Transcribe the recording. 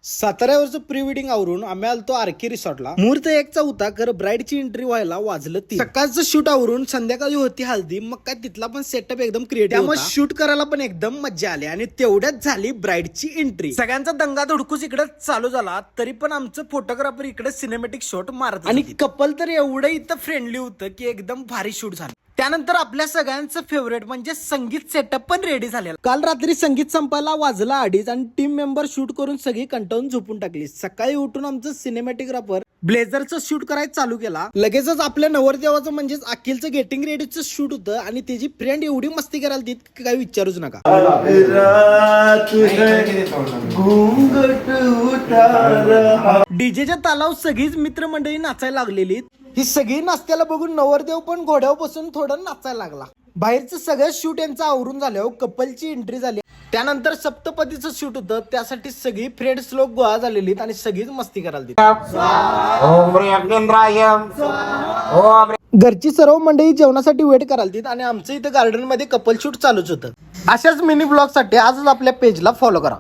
साताऱ्यावरचं pre wedding आवरून आम्ही आलतो आरके रिसॉर्टला. मुहूर्त एकचा होता, खरं ब्राईडची एंट्री व्हायला वाजलं 3. सकाळचं शूट आवरून संध्याकाळी होती हल्दी. मग काय तिथला पण सेटअप एकदम क्रिएटिव्ह, त्यामुळे शूट करायला पण एकदम मजा आली. आणि तेवढ्याच झाली ब्राईडची एंट्री. सगळ्यांचा दंगा धुडकूस इकडे चालू झाला, तरी पण आमचं फोटोग्राफर इकडे सिनेमॅटिक शॉट मारत. आणि कपल तर एवढं इथं फ्रेंडली होतं की एकदम भारी शूट झालं. त्यानंतर आपल्या सगळ्यांचं फेवरेट म्हणजे संगीत सेटअप पण रेडी झालेला. काल रात्री संगीत संपायला वाजला 2:30 आणि टीम मेंबर शूट करून सगळी कंटाळून झोपून टाकली. सकाळी उठून आमचं सिनेमॅटोग्राफर ब्लेझरचं शूट करायला चालू केला. लगेचच आपल्या नवरदेवाचं म्हणजेच अखिलचं गेटिंग रेडीचं शूट होतं. आणि त्याची फ्रेंड एवढी मस्ती करायला ती काही विचारूच नका. डीजेच्या तालावर सगळीच मित्रमंडळी नाचायला लागलेली. ही सगळी नाचत्याला बघून नवरदेव पण घोड्यावर बसून थोडं नाचायला लागला. बाहेरचं सगळं शूट यांचं आवरून झाल्यावर कपलची एंट्री झाली. त्यानंतर सप्तपदीचं शूट होतं, त्यासाठी सगळी फ्रेंड्स लोक गोळा झालेली आणि सगळीच मस्ती करायला. घरची सर्व मंडळी जेवणासाठी वेट करायला आणि आमचं इथं गार्डन मध्ये कपल शूट चालूच होतं. अशाच मिनी ब्लॉग साठी आजच आपल्या पेजला फॉलो करा.